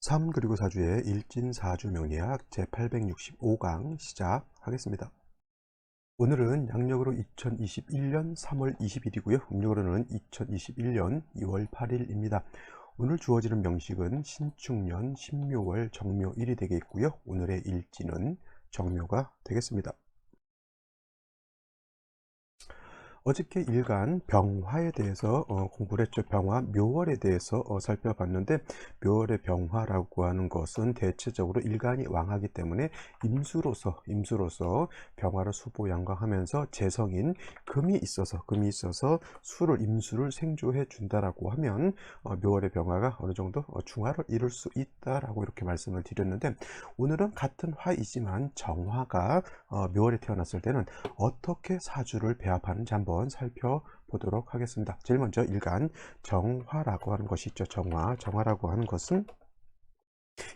3 그리고 4주의 일진사주명리학 제865강 시작하겠습니다. 오늘은 양력으로 2021년 3월 20일이고요. 음력으로는 2021년 2월 8일입니다. 오늘 주어지는 명식은 신축년 신묘월 정묘일이 되겠고요. 오늘의 일진은 정묘가 되겠습니다. 어저께 일간 병화에 대해서 공부를 했죠. 병화, 묘월에 대해서 살펴봤는데, 묘월의 병화라고 하는 것은 대체적으로 일간이 왕하기 때문에 임수로서 병화를 수보양광하면서 재성인 금이 있어서 임수를 생조해 준다라고 하면 묘월의 병화가 어느 정도 중화를 이룰 수 있다라고 이렇게 말씀을 드렸는데, 오늘은 같은 화이지만 정화가 묘월에 태어났을 때는 어떻게 사주를 배합하는지 한번 살펴보도록 하겠습니다. 제일 먼저 일간 정화라고 하는 것이 있죠. 정화라고 하는 것은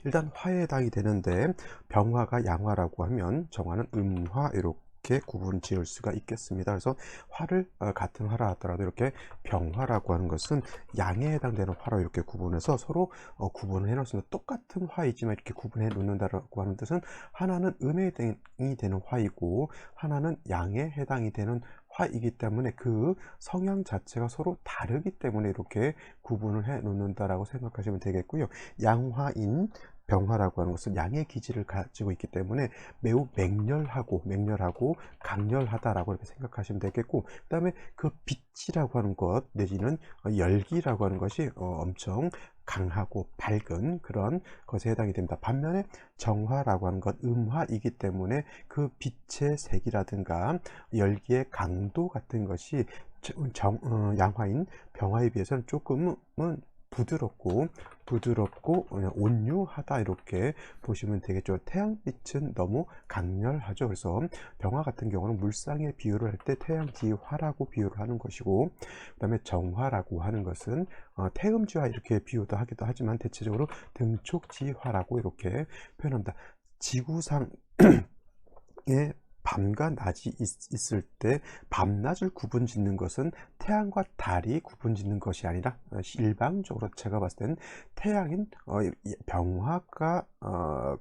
일단 화에 해당이 되는데, 병화가 양화라고 하면 정화는 음화, 이렇게 구분 지을 수가 있겠습니다. 그래서 화를 같은 화라 하더라도 이렇게 병화라고 하는 것은 양에 해당되는 화로 이렇게 구분해서 서로 구분을 해 놓습니다. 똑같은 화이지만 이렇게 구분해 놓는다라고 하는 뜻은 하나는 음에 해당이 되는 화이고 하나는 양에 해당이 되는 화이기 때문에 그 성향 자체가 서로 다르기 때문에 이렇게 구분을 해 놓는다라고 생각하시면 되겠고요. 양화인 병화라고 하는 것은 양의 기질을 가지고 있기 때문에 매우 맹렬하고 강렬하다라고 이렇게 생각하시면 되겠고, 그 다음에 그 빛이라고 하는 것 내지는 열기라고 하는 것이 엄청 강하고 밝은 그런 것에 해당이 됩니다. 반면에 정화라고 하는 것 음화이기 때문에 그 빛의 색이라든가 열기의 강도 같은 것이 양화인 병화에 비해서는 조금은 부드럽고 온유하다, 이렇게 보시면 되겠죠. 태양빛은 너무 강렬하죠. 그래서 병화 같은 경우는 물상의 비유를 할 때 태양지화라고 비유를 하는 것이고, 그 다음에 정화라고 하는 것은 태음지화 이렇게 비유도 하기도 하지만 대체적으로 등촉지화라고 이렇게 표현합니다. 지구상의 밤과 낮이 있을 때 밤낮을 구분 짓는 것은 태양과 달이 구분 짓는 것이 아니라 일방적으로 제가 봤을 때는 태양인 병화가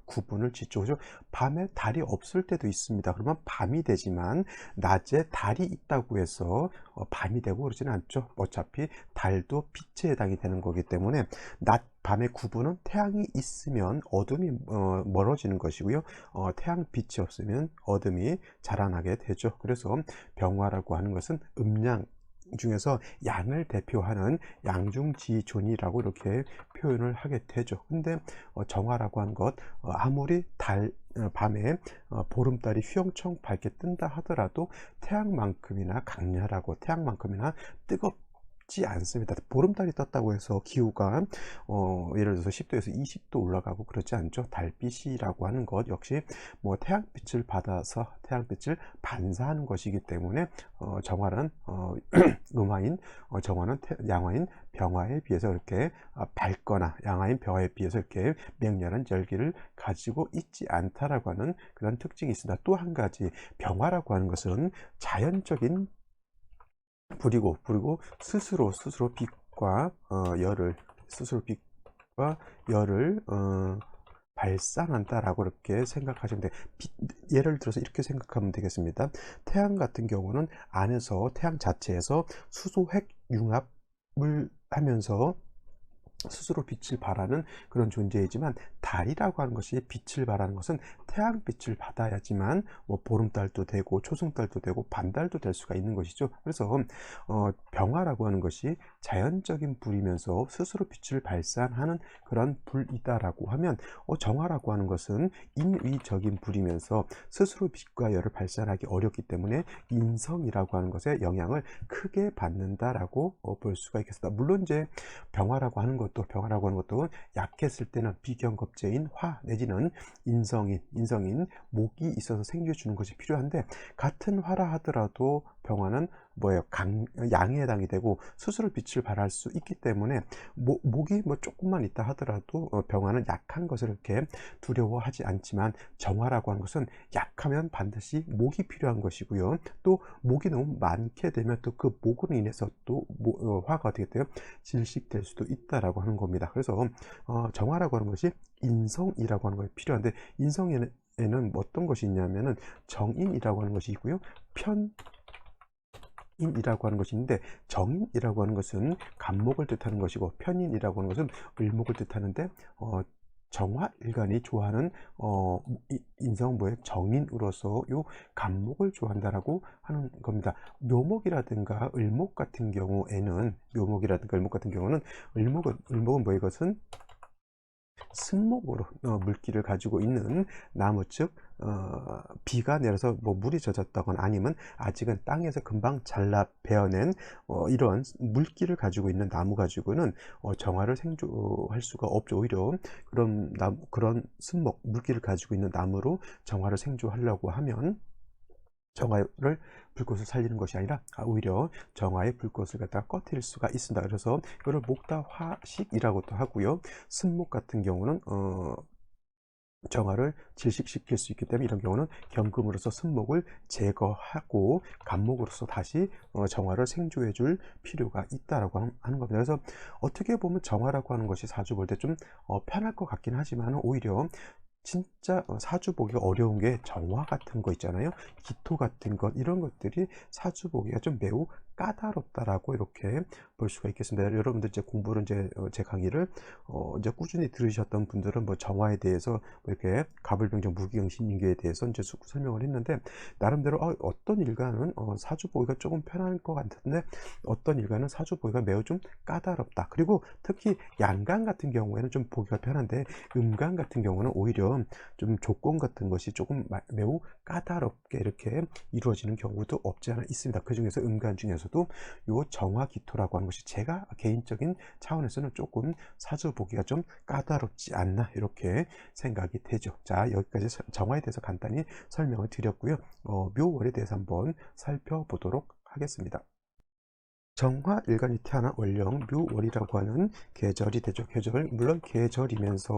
구분을 짓죠. 그죠? 밤에 달이 없을 때도 있습니다. 그러면 밤이 되지만 낮에 달이 있다고 해서 밤이 되고 그러지는 않죠. 어차피 달도 빛에 해당이 되는 거기 때문에 낮 밤의 구분은 태양이 있으면 어둠이 멀어지는 것이고요. 태양빛이 없으면 어둠이 자라나게 되죠. 그래서 병화라고 하는 것은 음양 중에서 양을 대표하는 양중지존이라고 이렇게 표현을 하게 되죠. 근데 정화라고 하는 것, 아무리 밤에 보름달이 휘영청 밝게 뜬다 하더라도 태양만큼이나 강렬하고 태양만큼이나 뜨겁지 않습니다. 보름달이 떴다고 해서 기후가 예를 들어서 10도에서 20도 올라가고 그렇지 않죠. 달빛이라고 하는 것 역시 뭐 태양빛을 받아서 태양빛을 반사하는 것이기 때문에 정화는 음화인 정화는 양화인 병화에 비해서 이렇게 밝거나 양화인 병화에 비해서 이렇게 맹렬한 열기를 가지고 있지 않다라고 하는 그런 특징이 있습니다. 또 한 가지, 병화라고 하는 것은 자연적인 불이고 스스로 빛과 열을 스스로 빛과 열을 발산한다라고 이렇게 생각하시면 돼요. 예를 들어서 이렇게 생각하면 되겠습니다. 태양 같은 경우는 안에서 태양 자체에서 수소핵 융합을 하면서 스스로 빛을 발하는 그런 존재이지만, 달이라고 하는 것이 빛을 발하는 것은 태양빛을 받아야지만 뭐 보름달도 되고 초승달도 되고 반달도 될 수가 있는 것이죠. 그래서 병화라고 하는 것이 자연적인 불이면서 스스로 빛을 발산하는 그런 불이다라고 하면, 정화라고 하는 것은 인위적인 불이면서 스스로 빛과 열을 발산하기 어렵기 때문에 인성이라고 하는 것에 영향을 크게 받는다라고 볼 수가 있겠습니다. 물론 이제 병화라고 하는 것도 약했을 때는 비경겁제인 화 내지는 인성인 목이 있어서 생겨주는 것이 필요한데, 같은 화라 하더라도 병화는 뭐예요? 양에 해당이 되고 스스로 빛을 발할 수 있기 때문에 목이 뭐 조금만 있다 하더라도 병화는 약한 것을 이렇게 두려워하지 않지만, 정화라고 하는 것은 약하면 반드시 목이 필요한 것이고요. 또 목이 너무 많게 되면 또 그 목으로 인해서 또 화가 어떻게 돼요? 질식될 수도 있다라고 하는 겁니다. 그래서 정화라고 하는 것이 인성이라고 하는 것이 필요한데, 인성에는 어떤 것이 있냐면은 정인이라고 하는 것이 있고요. 편인이라고 하는 것이 있는데, 정인이라고 하는 것은 간목을 뜻하는 것이고 편인이라고 하는 것은 을목을 뜻하는데, 정화일간이 좋아하는 인성모의 정인으로서 요 간목을 좋아한다라고 하는 겁니다. 묘목이라든가 을목 같은 경우에는, 을목은 뭐, 이것은 승목으로 물기를 가지고 있는 나무, 즉 비가 내려서 뭐 물이 젖었다거나 아니면 아직은 땅에서 금방 잘라 베어낸 이런 물기를 가지고 있는 나무 가지고는 정화를 생조할 수가 없죠. 오히려 그런 승목, 물기를 가지고 있는 나무로 정화를 생조하려고 하면 정화를 불꽃을 살리는 것이 아니라 오히려 정화의 불꽃을 갖다가 꺼뜨릴 수가 있습니다. 그래서 이거를 목다화식이라고도 하고요. 승목 같은 경우는 정화를 질식시킬 수 있기 때문에, 이런 경우는 경금으로서 승목을 제거하고 간목으로서 다시 정화를 생조해 줄 필요가 있다라고 하는 겁니다. 그래서 어떻게 보면 정화라고 하는 것이 사주 볼 때 좀 편할 것 같긴 하지만, 오히려 진짜 사주 보기가 어려운 게 정화 같은 거 있잖아요. 기토 같은 것, 이런 것들이 사주 보기가 좀 매우 까다롭다라고 이렇게 볼 수가 있겠습니다. 여러분들 이제 공부를 제 강의를 이제 꾸준히 들으셨던 분들은 뭐 정화에 대해서 뭐 이렇게 갑을병정 무기경신인계에 대해서 이제 설명을 했는데, 나름대로 어떤 일가는 사주 보기가 조금 편할 것 같은데, 어떤 일가는 사주 보기가 매우 좀 까다롭다. 그리고 특히 양간 같은 경우에는 좀 보기가 편한데, 음간 같은 경우는 오히려 좀 조건 같은 것이 조금 매우 까다롭게 이렇게 이루어지는 경우도 없지 않아 있습니다. 그 중에서 음간 중에서도 요 정화기토라고 하는 것이 제가 개인적인 차원에서는 조금 사주 보기가 좀 까다롭지 않나 이렇게 생각이 되죠. 자, 여기까지 정화에 대해서 간단히 설명을 드렸고요. 묘월에 대해서 한번 살펴보도록 하겠습니다. 정화일간이 태어난 월령 묘월이라고 하는 계절이 되죠. 물론 계절이면서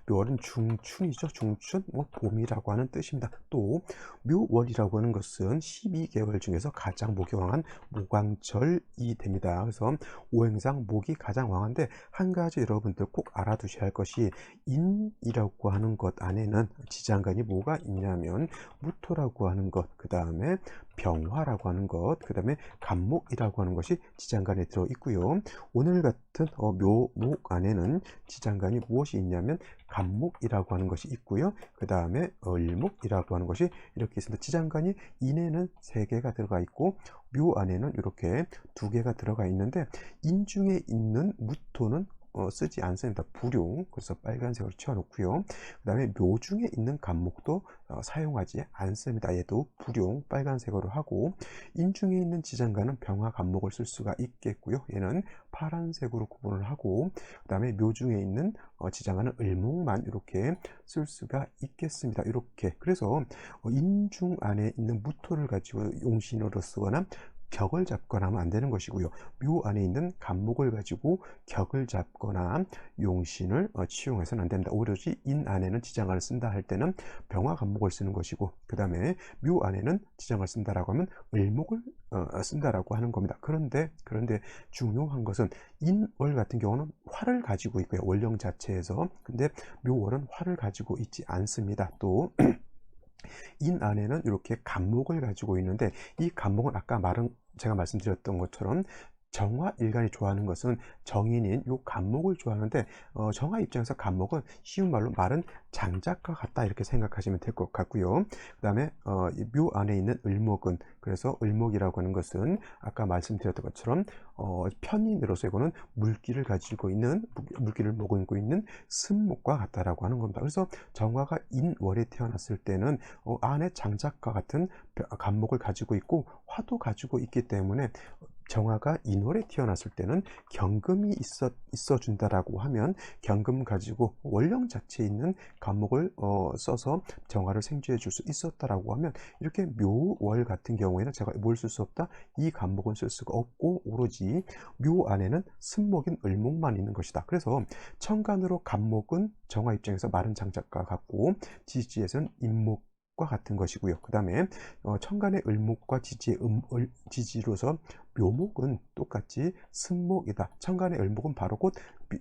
묘월은 중춘이죠. 중춘, 봄이라고 하는 뜻입니다. 또 묘월이라고 하는 것은 12개월 중에서 가장 목이 왕한 목왕절이 됩니다. 그래서 오행상 목이 가장 왕한데, 한 가지 여러분들 꼭 알아두셔야 할 것이, 인이라고 하는 것 안에는 지장간이 뭐가 있냐면 무토라고 하는 것, 그 다음에 병화라고 하는 것, 그 다음에 간목이라고 하는 것이 지장간에 들어 있고요. 오늘 같은 묘목 안에는 지장간이 무엇이 있냐면 간목이라고 하는 것이 있고요. 그 다음에 을목이라고 하는 것이 이렇게 있습니다. 지장간이 인에는 3개가 들어가 있고 묘 안에는 이렇게 2개가 들어가 있는데, 인중에 있는 무토는 쓰지 않습니다. 불용, 그래서 빨간색으로 치워놓고요. 그 다음에 묘중에 있는 간목도 사용하지 않습니다. 얘도 불용, 빨간색으로 하고, 인중에 있는 지장간은 병화 간목을 쓸 수가 있겠고요. 얘는 파란색으로 구분을 하고, 그 다음에 묘중에 있는 지장간은 을목만 이렇게 쓸 수가 있겠습니다. 이렇게. 그래서 인중 안에 있는 무토를 가지고 용신으로 쓰거나 격을 잡거나 하면 안 되는 것이고요. 묘 안에 있는 간목을 가지고 격을 잡거나 용신을 치용해서는 안 됩니다. 오로지 인 안에는 지장간을 쓴다 할 때는 병화 간목을 쓰는 것이고, 그 다음에 묘 안에는 지장을 쓴다라고 하면 을목을 쓴다라고 하는 겁니다. 그런데 중요한 것은, 인월 같은 경우는 화를 가지고 있고요. 월령 자체에서. 근데 묘월은 화를 가지고 있지 않습니다. 또 인 안에는 이렇게 간목을 가지고 있는데, 이 간목은 제가 말씀드렸던 것처럼 정화일간이 좋아하는 것은 정인인 요 간목을 좋아하는데, 정화 입장에서 간목은 쉬운 말로 말은 장작과 같다 이렇게 생각하시면 될 것 같고요. 그 다음에 묘 안에 있는 을목은, 그래서 을목이라고 하는 것은 아까 말씀드렸던 것처럼 편인으로서 이거는 물기를 머금고 있는 승목과 같다라고 하는 겁니다. 그래서 정화가 인월에 태어났을 때는 안에 장작과 같은 간목을 가지고 있고 화도 가지고 있기 때문에 정화가 인월에 태어났을 때는 경금이 있어 준다라고 하면 경금 가지고 원령 자체에 있는 간목을 써서 정화를 생주해 줄 수 있었다라고 하면, 이렇게 묘월 같은 경우에는 제가 뭘 쓸 수 없다, 이 간목은 쓸 수가 없고 오로지 묘 안에는 승목인 을목만 있는 것이다. 그래서 천간으로 간목은 정화 입장에서 마른 장작과 같고 지지에서는 임목과 같은 것이고요. 그 다음에 천간의 을목과 지지의 지지로서 묘목은 똑같이 승목이다. 천간의 을목은 바로 곧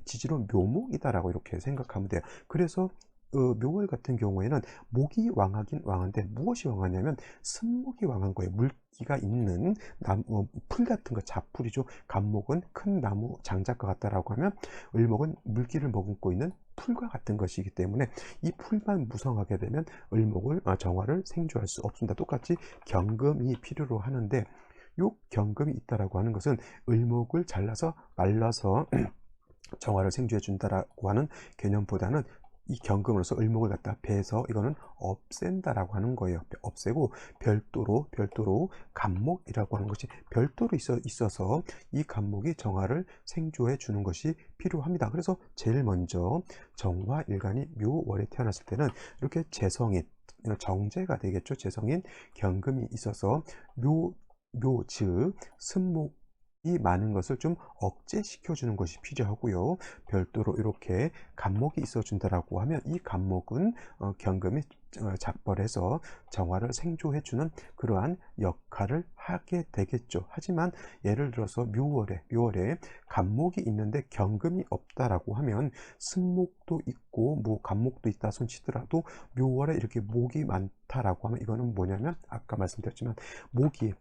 지지로 묘목이다라고 이렇게 생각하면 돼요. 그래서 묘월 같은 경우에는 목이 왕하긴 왕한데 무엇이 왕하냐면 승목이 왕한 거예요. 물기가 있는 나무, 풀 같은 거, 잡풀이죠. 간목은 큰 나무 장작과 같다라고 하면, 을목은 물기를 머금고 있는 풀과 같은 것이기 때문에 이 풀만 무성하게 되면 을목을 정화를 생주할 수 없습니다. 똑같이 경금이 필요로 하는데, 요 경금이 있다라고 하는 것은 을목을 잘라서 말라서 정화를 생주해 준다라고 하는 개념보다는 이 경금으로서 을목을 갖다 배서 이거는 없앤다라고 하는 거예요. 없애고 별도로 간목이라고 하는 것이 별도로 있어서 이 간목이 정화를 생주해 주는 것이 필요합니다. 그래서 제일 먼저 정화일간이 묘월에 태어났을 때는 이렇게 재성인, 정제가 되겠죠. 재성인 경금이 있어서 즉 승목 이 많은 것을 좀 억제시켜 주는 것이 필요하고요. 별도로 이렇게 간목이 있어 준다라고 하면 이 간목은 경금이 작벌해서 정화를 생조해 주는 그러한 역할을 하게 되겠죠. 하지만 예를 들어서 묘월에 간목이 있는데 경금이 없다라고 하면 승목도 있고 뭐 간목도 있다 손치더라도 묘월에 이렇게 목이 많다라고 하면, 이거는 뭐냐면 아까 말씀드렸지만 목이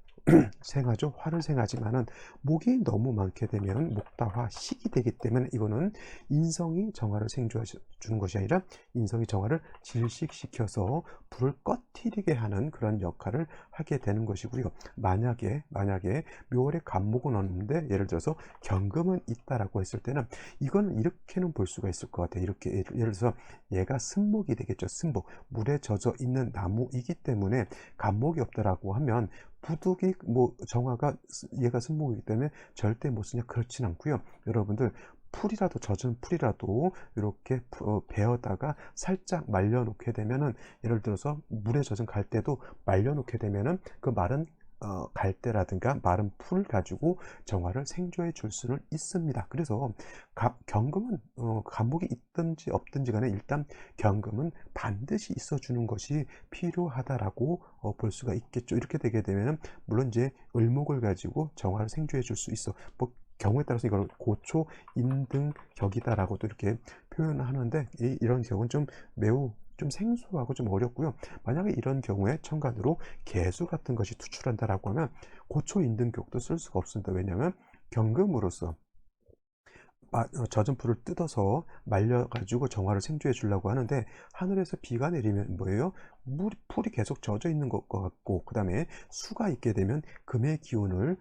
생하죠. 화를 생하지만은 목이 너무 많게 되면 목다화 식이 되기 때문에 이거는 인성이 정화를 생주해 주는 것이 아니라 인성이 정화를 질식시켜서 불을 꺼트리게 하는 그런 역할을 하게 되는 것이고요. 만약에 묘월에 간목은 없는데 예를 들어서 경금은 있다라고 했을 때는 이거는 이렇게는 볼 수가 있을 것 같아요. 이렇게 예를 들어서 얘가 승목이 되겠죠. 승목, 물에 젖어 있는 나무이기 때문에 간목이 없다라고 하면 부득이 뭐 정화가 얘가 승목이기 때문에 절대 못 쓰냐, 그렇진 않고요. 여러분들 풀이라도, 젖은 풀이라도 이렇게 베어다가 살짝 말려 놓게 되면은, 예를 들어서 물에 젖은 갈대도 말려 놓게 되면은 그 마른 갈대라든가 마른 풀 가지고 정화를 생조해 줄 수는 있습니다. 그래서 경금은 간목이 있든지 없든지 간에 일단 경금은 반드시 있어 주는 것이 필요하다라고 볼 수가 있겠죠. 이렇게 되게 되면은 물론 이제 을목을 가지고 정화를 생조해 줄 수 있어, 뭐 경우에 따라서 이걸 고초 인등격이다라고도 이렇게 표현을 하는데, 이런 경우는 좀 매우 좀 생소하고 좀 어렵고요. 만약에 이런 경우에 천간으로 개수 같은 것이 투출한다라고 하면 고초 인등격도 쓸 수가 없습니다. 왜냐하면 경금으로서 젖은 풀을 뜯어서 말려가지고 정화를 생주해 주려고 하는데, 하늘에서 비가 내리면 뭐예요? 풀이 계속 젖어 있는 것 같고, 그 다음에 수가 있게 되면 금의 기운을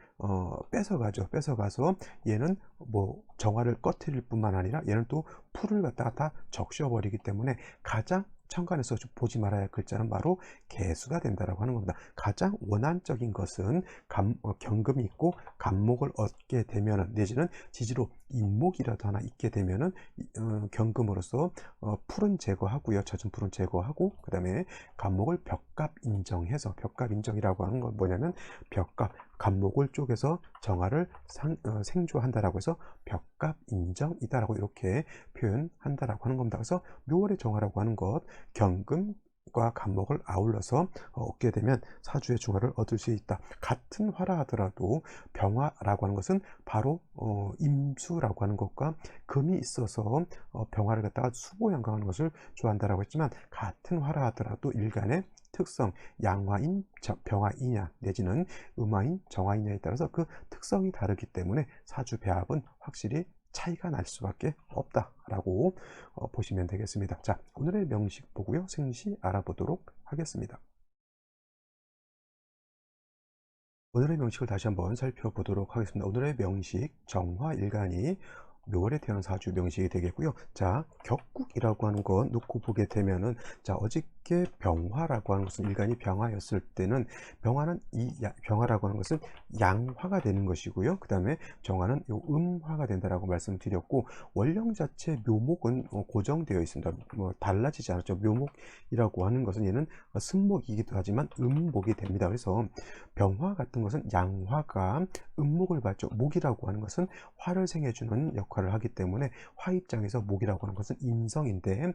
뺏어가죠. 뺏어가서 얘는 뭐 정화를 꺼트릴 뿐만 아니라 얘는 또 풀을 갖다가 다 적셔버리기 때문에 가장 천간에서 보지 말아야 할 글자는 바로 개수가 된다라고 하는 겁니다. 가장 원한적인 것은 경금이 있고 간목을 얻게 되면, 내지는 지지로 인목이라도 하나 있게 되면은 경금으로서 풀은 제거하고요. 젖은 풀은 제거하고, 그 다음에 간목을 벽갑 인정해서, 벽갑 인정이라고 하는 건 뭐냐면 벽갑, 간목을 쪼개서 정화를 생조한다라고 해서 벽갑 인정이다라고 이렇게 표현한다라고 하는 겁니다. 그래서 묘월의 정화라고 하는 것, 경금과 간목을 아울러서 얻게 되면 사주의 중화를 얻을 수 있다. 같은 화라 하더라도 병화라고 하는 것은 바로 임수라고 하는 것과 금이 있어서 병화를 갖다가 수보양강하는 것을 좋아한다라고 했지만, 같은 화라 하더라도 일간의 특성, 양화인 병화이냐 내지는 음화인 정화이냐에 따라서 그 특성이 다르기 때문에 사주 배합은 확실히 차이가 날 수밖에 없다라고 보시면 되겠습니다. 자, 오늘의 명식 보고요. 생시 알아보도록 하겠습니다. 오늘의 명식을 다시 한번 살펴보도록 하겠습니다. 오늘의 명식, 정화일간이 묘월에 태어난 사주 명식이 되겠고요. 자, 격국이라고 하는 거 놓고 보게 되면은, 자, 어저께 병화라고 하는 것은 일간이 병화였을 때는, 병화는 병화라고 하는 것은 양화가 되는 것이고요. 그 다음에 정화는 요 음화가 된다라고 말씀드렸고, 원령 자체 묘목은 고정되어 있습니다. 뭐 달라지지 않았죠. 묘목이라고 하는 것은 얘는 승목이기도 하지만 음목이 됩니다. 그래서 병화 같은 것은 양화가 음목을 받죠. 목이라고 하는 것은 화를 생해주는 역할을 하기 때문에 화 입장에서 목이라고 하는 것은 인성인데,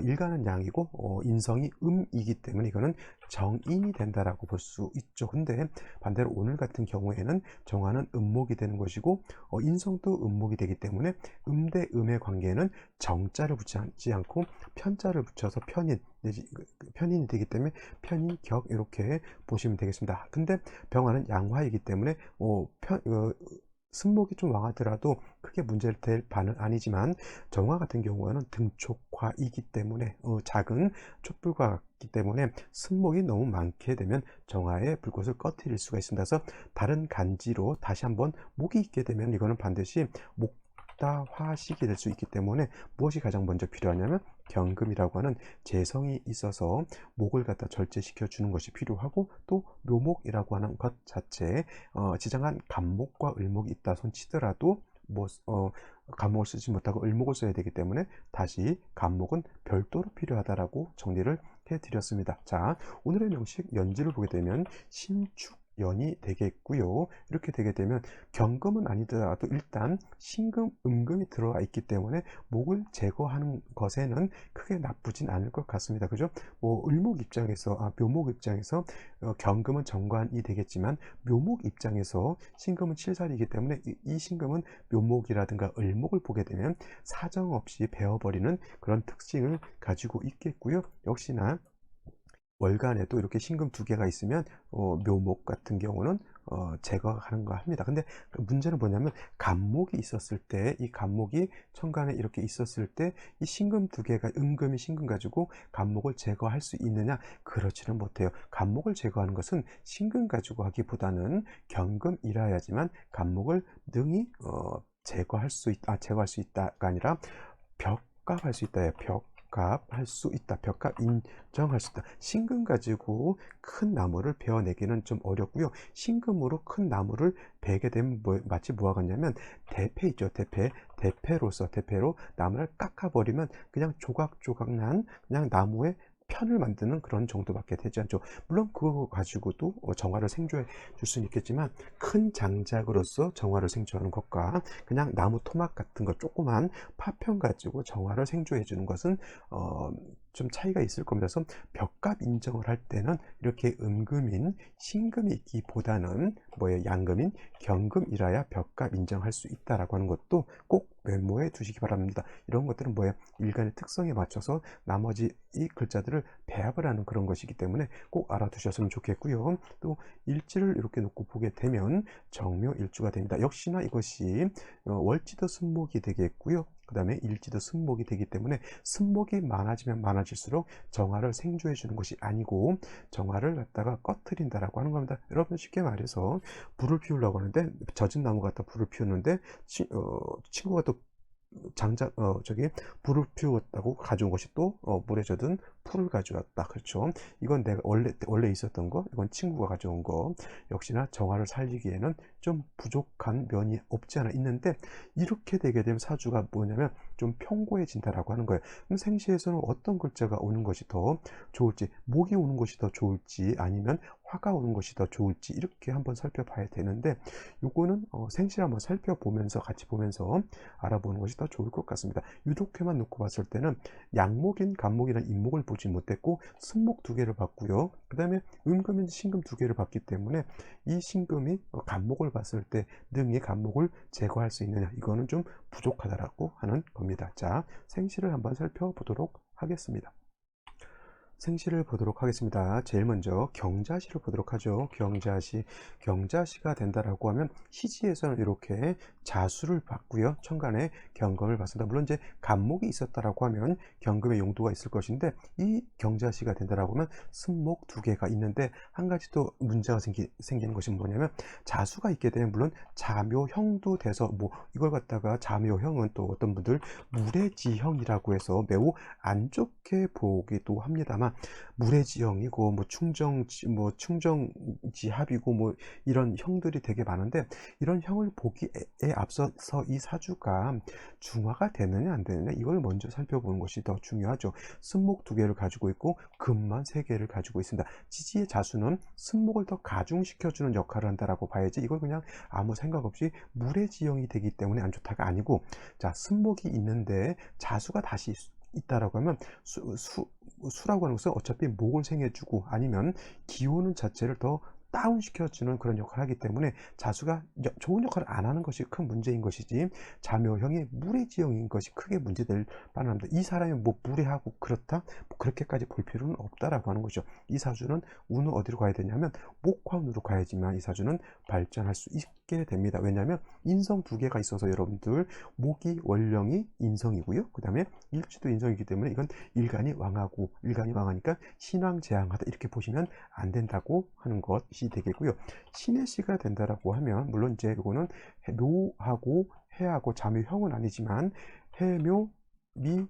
일간은 양이고 인성이 음이기 때문에 이거는 정인이 된다라고 볼 수 있죠. 근데 반대로 오늘 같은 경우에는 정화는 음목이 되는 것이고 인성도 음목이 되기 때문에 대 음의 관계는 정자를 붙이지 않고 편자를 붙여서 편인 내지 편인이 되기 때문에 편인격 이렇게 보시면 되겠습니다. 근데 병화는 양화이기 때문에 승목이 좀 왕하더라도 크게 문제될 바는 아니지만, 정화 같은 경우에는 등촉화이기 때문에 작은 촛불과 같기 때문에 승목이 너무 많게 되면 정화의 불꽃을 꺼트릴 수가 있습니다. 그래서 다른 간지로 다시 한번 목이 있게 되면 이거는 반드시 목다화식이 될 수 있기 때문에 무엇이 가장 먼저 필요하냐면 경금이라고 하는 재성이 있어서 목을 갖다 절제시켜 주는 것이 필요하고, 또 묘목이라고 하는 것 자체에 지장한 간목과 을목이 있다 손치더라도 간목을 쓰지 못하고 을목을 써야 되기 때문에 다시 간목은 별도로 필요하다라고 정리를 해드렸습니다. 자, 오늘의 명식 연지를 보게 되면 신축연이 되겠고요. 이렇게 되게 되면 경금은 아니더라도 일단 신금, 음금이 들어가 있기 때문에 목을 제거하는 것에는 크게 나쁘진 않을 것 같습니다. 그죠? 을목 입장에서, 묘목 입장에서 경금은 정관이 되겠지만, 묘목 입장에서 신금은 칠살이기 때문에 이 신금은 묘목이라든가 을목을 보게 되면 사정없이 베어버리는 그런 특징을 가지고 있겠고요. 역시나 월간에도 이렇게 신금 두 개가 있으면 묘목 같은 경우는 제거하는 거 합니다. 근데 문제는 뭐냐면 간목이 있었을 때, 이 간목이 천간에 이렇게 있었을 때 이 신금 두 개가 음금이 신금 가지고 간목을 제거할 수 있느냐? 그렇지는 못해요. 간목을 제거하는 것은 신금 가지고 하기보다는 경금이라야지만 간목을 능히 제거할 수 있다가 아니라 벽갑할 수 있다. 벽갑할 수 있다. 벽갑 인정할 수 있다. 신금 가지고 큰 나무를 베어내기는 좀 어렵고요. 신금으로 큰 나무를 베게 되면 마치 뭐와 같냐면 대패 있죠. 대패로 나무를 깎아버리면 그냥 조각조각 난 그냥 나무의 편을 만드는 그런 정도밖에 되지 않죠. 물론 그거 가지고도 정화를 생조해 줄 수는 있겠지만, 큰 장작으로서 정화를 생조하는 것과 그냥 나무 토막 같은 거 조그만 파편 가지고 정화를 생조해 주는 것은 좀 차이가 있을 겁니다. 그래서 벽갑 인정을 할 때는 이렇게 음금인 신금이 있기보다는 양금인 경금이라야 벽갑 인정할 수 있다라고 하는 것도 꼭 메모해 두시기 바랍니다. 이런 것들은 일간의 특성에 맞춰서 나머지 이 글자들을 배합을 하는 그런 것이기 때문에 꼭 알아두셨으면 좋겠고요. 또 일지를 이렇게 놓고 보게 되면 정묘일주가 됩니다. 역시나 이것이 월지도 순목이 되겠고요. 그 다음에 일지도 순목이 되기 때문에 순목이 많아지면 많아질수록 정화를 생조해 주는 것이 아니고 정화를 갖다가 꺼트린다라고 하는 겁니다. 여러분, 쉽게 말해서 불을 피우려고 하는데 젖은 나무 갖다 불을 피우는데 친구가 또 불을 피웠다고 가져온 것이 또 물에 젖은 풀을 가져왔다. 그렇죠? 이건 내가 원래 있었던 거, 이건 친구가 가져온 거. 역시나 정화를 살리기에는 좀 부족한 면이 없지 않아 있는데, 이렇게 되게 되면 사주가 뭐냐면 좀 평고해진다라고 하는 거예요. 그럼 생시에서는 어떤 글자가 오는 것이 더 좋을지, 목이 오는 것이 더 좋을지 아니면 화가 오는 것이 더 좋을지, 이렇게 한번 살펴봐야 되는데, 요거는 생시를 한번 살펴보면서 같이 보면서 알아보는 것이 더 좋을 것 같습니다. 유독해만 놓고 봤을 때는 양목인 간목이나 인목을 보지 못했고 순목 두 개를 봤고요. 그 다음에 음금인 신금 두 개를 봤기 때문에 이 신금이 간목을 봤을 때 능히 간목을 제거할 수 있느냐, 이거는 좀 부족하다라고 하는 겁니다. 자, 생시를 한번 살펴보도록 하겠습니다. 생시를 보도록 하겠습니다. 제일 먼저 경자시를 보도록 하죠. 경자시가 된다라고 하면 시지에서는 이렇게 자수를 받고요. 천간에 경금을 받습니다. 물론 이제 간목이 있었다라고 하면 경금의 용도가 있을 것인데 이 경자시가 된다라고 하면 승목 두 개가 있는데 한 가지 또 문제가 생기는 것이 뭐냐면 자수가 있게 되면 물론 자묘형도 돼서 뭐 이걸 갖다가 자묘형은 또 어떤 분들 무례지형이라고 해서 매우 안 좋게 보기도 합니다만 무례지형이고 뭐 충정지합이고 뭐 이런 형들이 되게 많은데 이런 형을 보기에 앞서서 이 사주가 중화가 되느냐 안 되느냐 이걸 먼저 살펴보는 것이 더 중요하죠. 승목 두 개를 가지고 있고 금만 세 개를 가지고 있습니다. 지지의 자수는 승목을 더 가중시켜주는 역할을 한다라고 봐야지 이걸 그냥 아무 생각 없이 무례지형이 되기 때문에 안 좋다가 아니고 자 승목이 있는데 자수가 다시 있다라고 하면 수라고 하는 것은 어차피 목을 생해주고 아니면 기운은 자체를 더 다운시켜주는 그런 역할을 하기 때문에 자수가 좋은 역할을 안 하는 것이 큰 문제인 것이지 자묘형이 무례지형인 것이 크게 문제될 바랍니다. 이 사람이 뭐 무례하고 그렇다? 뭐 그렇게까지 볼 필요는 없다라고 하는 거죠. 이 사주는 운은 어디로 가야 되냐면 목화운으로 가야지만 이 사주는 발전할 수 있게 됩니다. 왜냐하면 인성 두 개가 있어서 여러분들 목이 원령이 인성이고요. 그 다음에 일지도 인성이기 때문에 이건 일간이 왕하니까 신왕재앙하다 이렇게 보시면 안 된다고 하는 것이 되겠고요. 신의 시가 된다라고 하면 물론 이제 이거는 묘하고 해하고 자묘형은 아니지만 해묘 미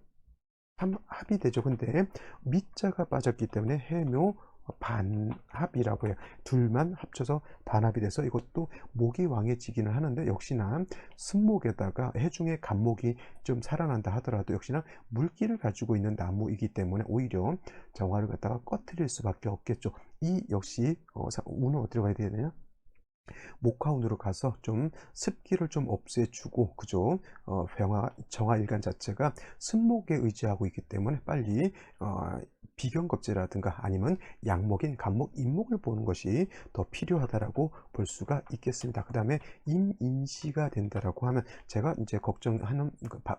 합이 되죠. 근데 미자가 빠졌기 때문에 해묘 반합이라고 해요. 둘만 합쳐서 반합이 돼서 이것도 목이 왕해지기는 하는데 역시나 승목에다가 해중에 간목이 좀 살아난다 하더라도 역시나 물기를 가지고 있는 나무이기 때문에 오히려 정화를 갖다가 꺼트릴 수밖에 없겠죠. 이 역시 운은 어디로 가야 되느냐? 목화운으로 가서 좀 습기를 좀 없애주고 그죠? 정화일간 자체가 승목에 의지하고 있기 때문에 빨리 비경겁제라든가 아니면 양목인 간목, 인목을 보는 것이 더 필요하다라고 볼 수가 있겠습니다. 그 다음에 임인시가 된다라고 하면 제가 이제 걱정하는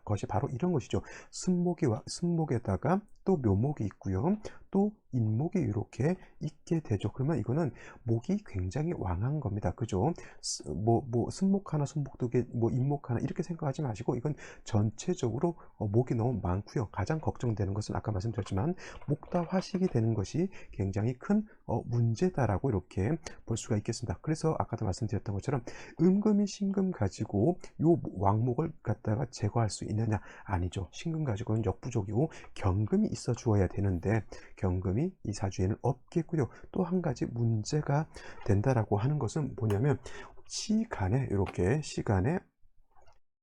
것이 바로 이런 것이죠. 승목에다가 또 묘목이 있고요. 또 인목이 이렇게 있게 되죠. 그러면 이거는 목이 굉장히 왕한 겁니다. 그죠? 승목 하나, 손목 두 개, 뭐 인목 하나 이렇게 생각하지 마시고 이건 전체적으로 목이 너무 많고요. 가장 걱정되는 것은 아까 말씀드렸지만 목다 화식이 되는 것이 굉장히 큰 문제다라고 이렇게 볼 수가 있겠습니다. 그래서 아까도 말씀드렸던 것처럼 음금이 신금 가지고 요 왕목을 갖다가 제거할 수 있느냐? 아니죠. 신금 가지고는 역부족이고 경금이 있어 주어야 되는데 경금이 이 사주에는 없겠고요. 또 한 가지 문제가 된다라고 하는 것은 뭐냐면 시간에 이렇게 시간에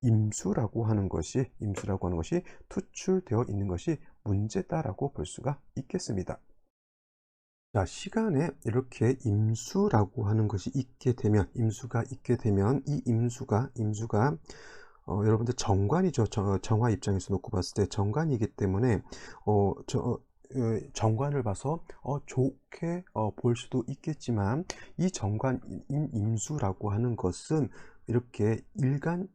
임수라고 하는 것이 투출되어 있는 것이 문제다라고 볼 수가 있겠습니다. 자, 시간에 이렇게 임수라고 하는 것이 임수가 있게 되면 이 임수가 여러분들 정관이죠. 정화 입장에서 놓고 봤을 때 정관이기 때문에 정관을 봐서 좋게 볼 수도 있겠지만 이 정관인 임수라고 하는 것은 이렇게 일간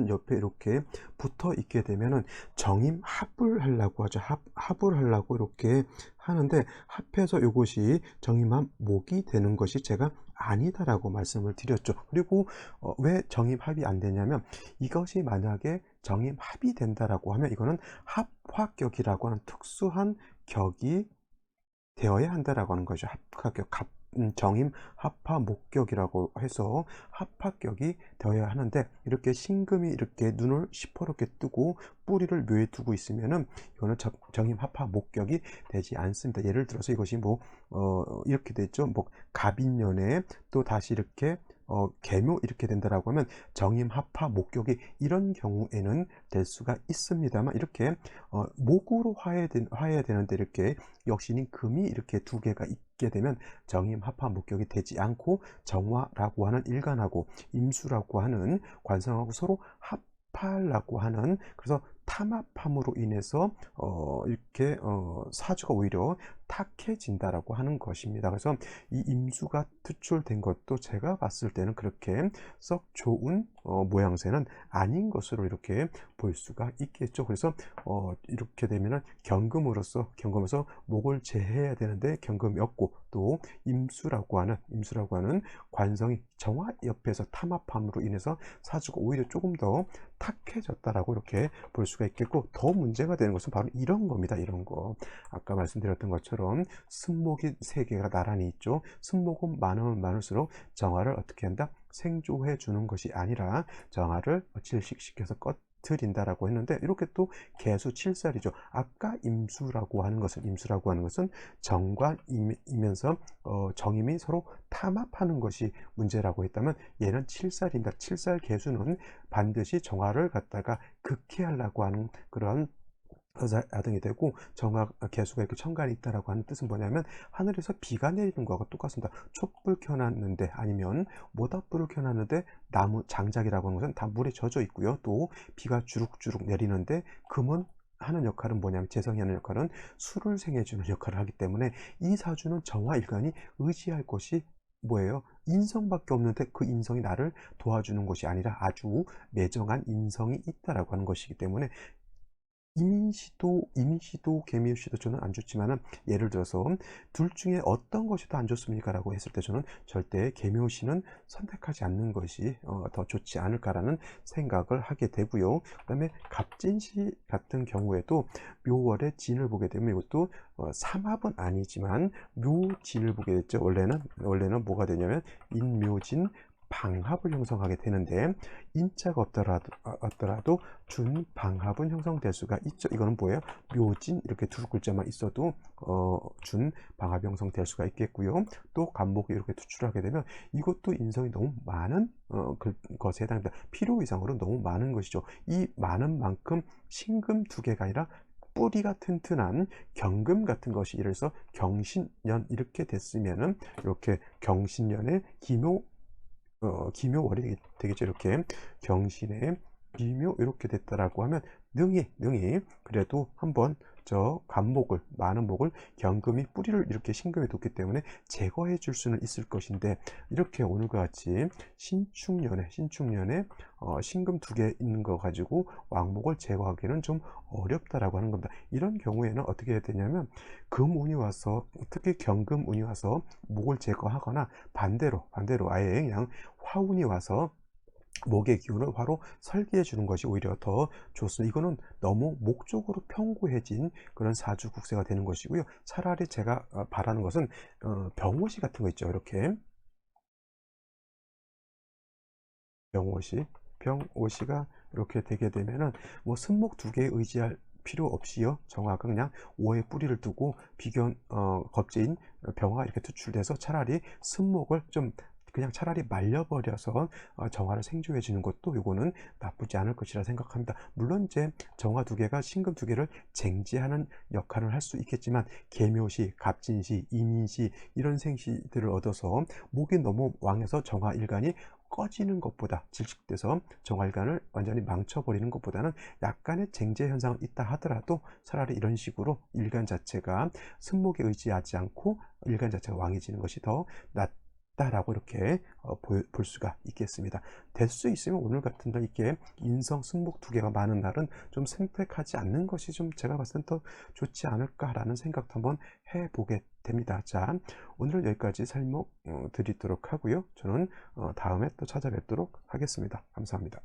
옆에 이렇게 붙어 있게 되면은 정임합을 하려고 하죠. 합을 하려고 이렇게 하는데 합해서 이것이 정임합 목이 되는 것이 제가 아니다라고 말씀을 드렸죠. 그리고 왜 정임합이 안 되냐면 이것이 만약에 정임합이 된다라고 하면 이거는 합화격이라고 하는 특수한 격이 되어야 한다라고 하는 거죠. 합화격, 정임 합화 목격이라고 해서 합화격이 되어야 하는데 이렇게 신금이 이렇게 눈을 시퍼렇게 뜨고 뿌리를 묘에 두고 있으면은 이거는 정임 합화 목격이 되지 않습니다. 예를 들어서 이것이 이렇게 됐죠. 갑인년에 또 다시 이렇게 계묘 이렇게 된다라고 하면 정임 합화 목격이 이런 경우에는 될 수가 있습니다만 이렇게 목으로 화해야 되는데 이렇게 역신인 금이 이렇게 두 개가 있게 되면 정임 합화 목격이 되지 않고 정화라고 하는 일간하고 임수라고 하는 관성하고 서로 합하려고 하는 그래서 탐합함으로 인해서 이렇게 사주가 오히려 탁해진다라고 하는 것입니다. 그래서 이 임수가 투출된 것도 제가 봤을 때는 그렇게 썩 좋은 모양새는 아닌 것으로 이렇게 볼 수가 있겠죠. 그래서 이렇게 되면은 경금으로서 목을 제해야 되는데 경금이 없고, 또 임수라고 하는 관성이 정화 옆에서 탐합함으로 인해서 사주가 오히려 조금 더 탁해졌다라고 이렇게 볼 수가 있겠고, 더 문제가 되는 것은 바로 이런 겁니다. 이런 거. 아까 말씀드렸던 것처럼 승목이 세 개가 나란히 있죠. 승목은 많으면 많을수록 정화를 어떻게 한다? 생조해 주는 것이 아니라 정화를 질식시켜서 꺼트린다라고 했는데, 이렇게 또 개수 7살이죠. 아까 임수라고 하는 것은 정관이면서 정임이 서로 탐합하는 것이 문제라고 했다면, 얘는 7살입니다. 7살 개수는 반드시 정화를 갖다가 극해하려고 하는 그런 야등이 되고, 정화 개수가 이렇게 천간이 있다라고 하는 뜻은 뭐냐면, 하늘에서 비가 내리는 거하고 똑같습니다. 촛불 켜놨는데, 아니면 모닥불을 켜놨는데 나무 장작이라고 하는 것은 다 물에 젖어 있고요. 또 비가 주룩주룩 내리는데 금은 하는 역할은 뭐냐면, 재성이 하는 역할은 수를 생해주는 역할을 하기 때문에, 이 사주는 정화일간이 의지할 것이 뭐예요? 인성밖에 없는데, 그 인성이 나를 도와주는 것이 아니라 아주 매정한 인성이 있다라고 하는 것이기 때문에, 이민시도 개미시도 저는 안 좋지만은, 예를 들어서 둘 중에 어떤 것이 더 안 좋습니까? 라고 했을 때 저는 절대 개묘시는 선택하지 않는 것이 더 좋지 않을까라는 생각을 하게 되고요. 그 다음에 갑진시 같은 경우에도 묘월의 진을 보게 되면, 이것도 삼합은 아니지만 묘진을 보게 됐죠. 원래는 뭐가 되냐면 인묘진 방합을 형성하게 되는데, 인자가 없더라도 준방합은 형성될 수가 있죠. 이거는 뭐예요? 묘진 이렇게 두 글자만 있어도 준방합 형성될 수가 있겠고요. 또 간목이 이렇게 투출하게 되면, 이것도 인성이 너무 많은 것에 해당합니다. 필요 이상으로 너무 많은 것이죠. 이 많은 만큼 신금 두 개가 아니라 뿌리가 튼튼한 경금 같은 것이, 예를 들어서 경신년 이렇게 됐으면은, 이렇게 경신년에 기묘월이 되겠죠. 이렇게 경신에 기묘 이렇게 됐다라고 하면, 능히 그래도 한번 저 많은 목을 경금이 뿌리를 이렇게 신금에 뒀기 때문에 제거해 줄 수는 있을 것인데, 이렇게 오늘과 같이 신축년에 신금 두 개 있는 거 가지고 왕목을 제거하기는 좀 어렵다라고 하는 겁니다. 이런 경우에는 어떻게 해야 되냐면, 금운이 와서, 특히 경금운이 와서 목을 제거하거나, 반대로 아예 그냥 화운이 와서 목의 기운을 화로 설계해 주는 것이 오히려 더 좋습니다. 이거는 너무 목적으로 평고해진 그런 사주 국세가 되는 것이고요. 차라리 제가 바라는 것은 병오시 같은 거 있죠. 이렇게 병오시가 이렇게 되게 되면은, 뭐 승목 두 개에 의지할 필요 없이요, 정화가 그냥 오의 뿌리를 두고 겁재인 병화가 이렇게 투출돼서, 차라리 승목을 좀 그냥 차라리 말려버려서 정화를 생조해 주는 것도, 요거는 나쁘지 않을 것이라 생각합니다. 물론 이제 정화 두 개가 신금 두 개를 쟁지하는 역할을 할 수 있겠지만, 계묘시, 갑진시, 이민시 이런 생시들을 얻어서 목이 너무 왕해서 정화 일간이 꺼지는 것보다, 질식돼서 정화일간을 완전히 망쳐버리는 것보다는, 약간의 쟁제 현상은 있다 하더라도 차라리 이런 식으로 일간 자체가 승목에 의지하지 않고 일간 자체가 왕해지는 것이 더 낫다라고 이렇게 볼 수가 있겠습니다. 될 수 있으면 오늘 같은 날 이렇게 인성 승목 두 개가 많은 날은 좀 선택하지 않는 것이 좀 제가 봤을 땐 더 좋지 않을까라는 생각도 한번 해보게 됩니다. 자, 오늘 여기까지 설명 드리도록 하고요. 저는 다음에 또 찾아뵙도록 하겠습니다. 감사합니다.